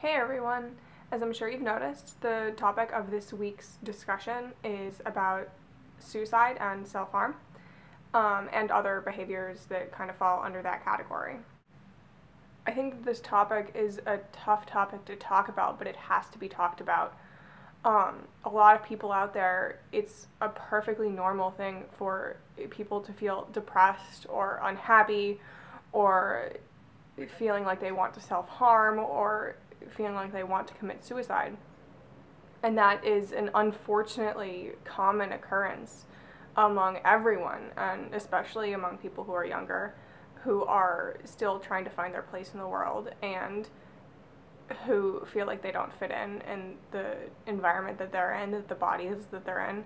Hey everyone! As I'm sure you've noticed, the topic of this week's discussion is about suicide and self-harm, and other behaviors that kind of fall under that category. I think that this topic is a tough topic to talk about, but it has to be talked about. A lot of people out there, it's a perfectly normal thing for people to feel depressed or unhappy or feeling like they want to self-harm or feeling like they want to commit suicide. And that is an unfortunately common occurrence among everyone, and especially among people who are younger, who are still trying to find their place in the world and who feel like they don't fit in the environment that they're in, the bodies that they're in.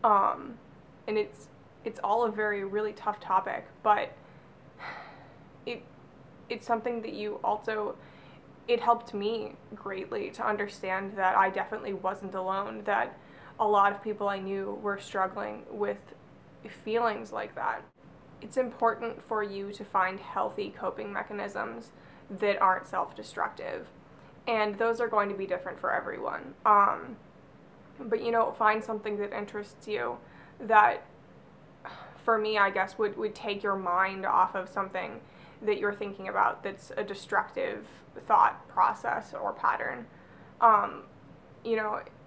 And it's all a very really tough topic, but it it's something that you also it helped me greatly to understand that I definitely wasn't alone, that a lot of people I knew were struggling with feelings like that. It's important for you to find healthy coping mechanisms that aren't self-destructive, and those are going to be different for everyone. But find something that interests you that, for me, I guess, would take your mind off of something that you're thinking about that's a destructive thought process or pattern. Um,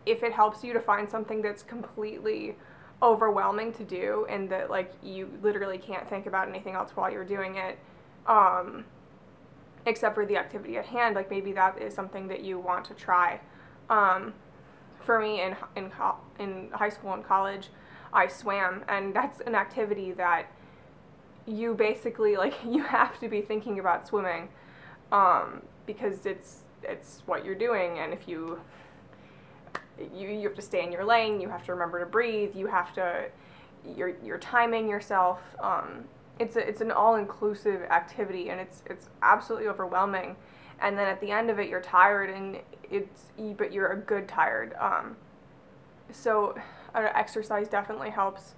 if it helps you to find something that's completely overwhelming to do and that like you literally can't think about anything else while you're doing it, except for the activity at hand, like maybe that is something that you want to try. For me, in high school and college, I swam, and that's an activity that you basically like you have to be thinking about swimming, because it's what you're doing, and if you have to stay in your lane, you have to remember to breathe, you're timing yourself. It's an all-inclusive activity, and it's absolutely overwhelming. And then at the end of it, you're tired, and but you're a good tired. So exercise definitely helps.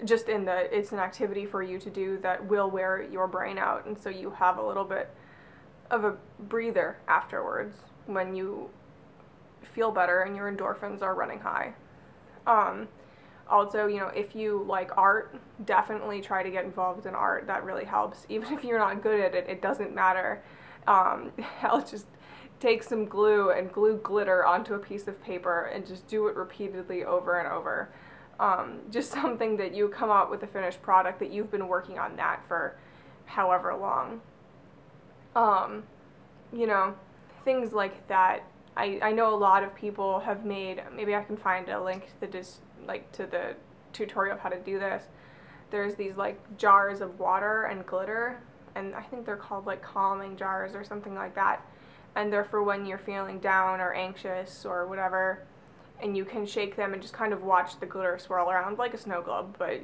Just in that it's an activity for you to do that will wear your brain out, and so you have a little bit of a breather afterwards when you feel better and your endorphins are running high. Also, if you like art, definitely try to get involved in art. That really helps. Even if you're not good at it, it doesn't matter. I'll just take some glue and glue glitter onto a piece of paper and just do it repeatedly over and over. Just something that you come out with a finished product that you've been working on that for however long. Things like that. I know a lot of people have made, maybe I can find a link that is like to the tutorial of how to do this. There's these like jars of water and glitter, and I think they're called like calming jars or something like that. And they're for when you're feeling down or anxious or whatever, and you can shake them and just kind of watch the glitter swirl around like a snow globe, but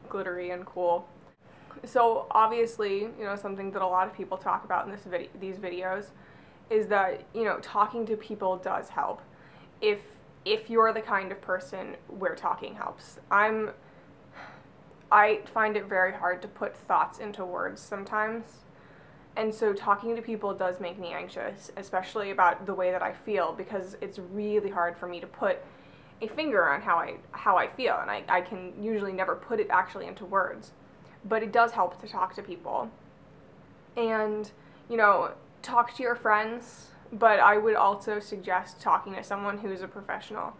glittery and cool. So obviously, something that a lot of people talk about in these videos is that, talking to people does help. If you're the kind of person where talking helps. I find it very hard to put thoughts into words sometimes. And so talking to people does make me anxious, especially about the way that I feel, because it's really hard for me to put a finger on how I feel, and I can usually never put it actually into words. But it does help to talk to people. And, talk to your friends, but I would also suggest talking to someone who's a professional.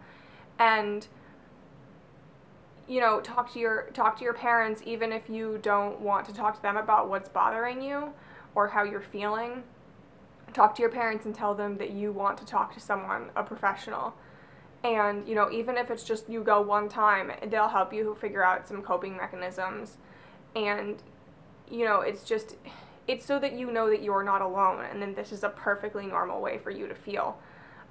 And talk to your parents, even if you don't want to talk to them about what's bothering you or how you're feeling. Talk to your parents and tell them that you want to talk to someone, a professional. And, even if it's just you go one time, they'll help you figure out some coping mechanisms. And, it's so that you know that you're not alone, and then this is a perfectly normal way for you to feel.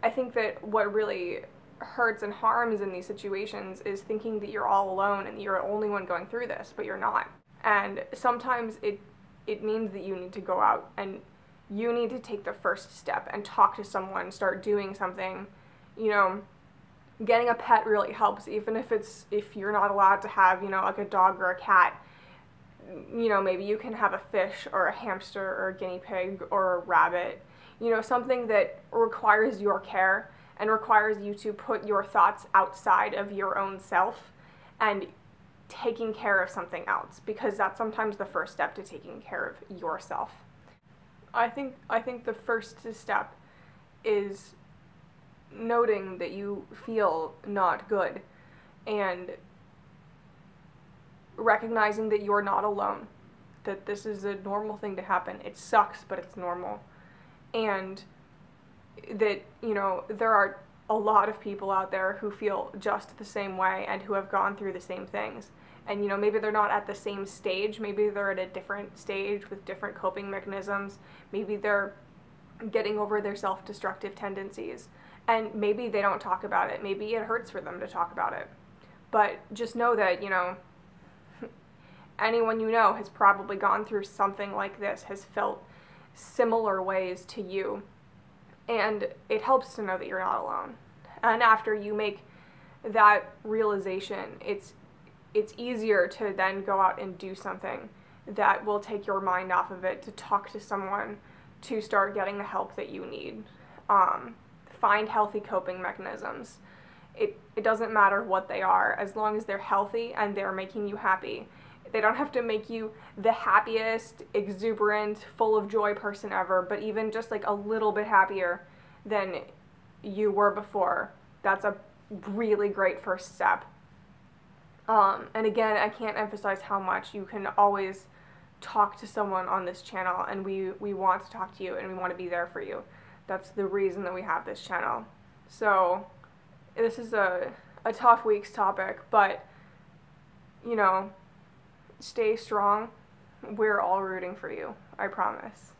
I think that what really hurts and harms in these situations is thinking that you're all alone and you're the only one going through this, but you're not. And sometimes it means that you need to go out and you need to take the first step and talk to someone, start doing something. Getting a pet really helps, even if you're not allowed to have, like a dog or a cat. Maybe you can have a fish or a hamster or a guinea pig or a rabbit. something that requires your care and requires you to put your thoughts outside of your own self and taking care of something else, because that's sometimes the first step to taking care of yourself. I think the first step is noting that you feel not good and recognizing that you're not alone, that this is a normal thing to happen. It sucks, but it's normal. And that, there are a lot of people out there who feel just the same way and who have gone through the same things. And, maybe they're not at the same stage. Maybe they're at a different stage with different coping mechanisms. Maybe they're getting over their self-destructive tendencies. And maybe they don't talk about it. Maybe it hurts for them to talk about it. But just know that, anyone you know has probably gone through something like this, has felt similar ways to you. And it helps to know that you're not alone. And after you make that realization, it's easier to then go out and do something that will take your mind off of it, to talk to someone, to start getting the help that you need. Find healthy coping mechanisms. It doesn't matter what they are, as long as they're healthy and they're making you happy. They don't have to make you the happiest, exuberant, full of joy person ever, but even just like a little bit happier than you were before. That's a really great first step. And again, I can't emphasize how much you can always talk to someone on this channel, and we want to talk to you and we want to be there for you. That's the reason that we have this channel. So this is a tough week's topic, but stay strong. We're all rooting for you, I promise.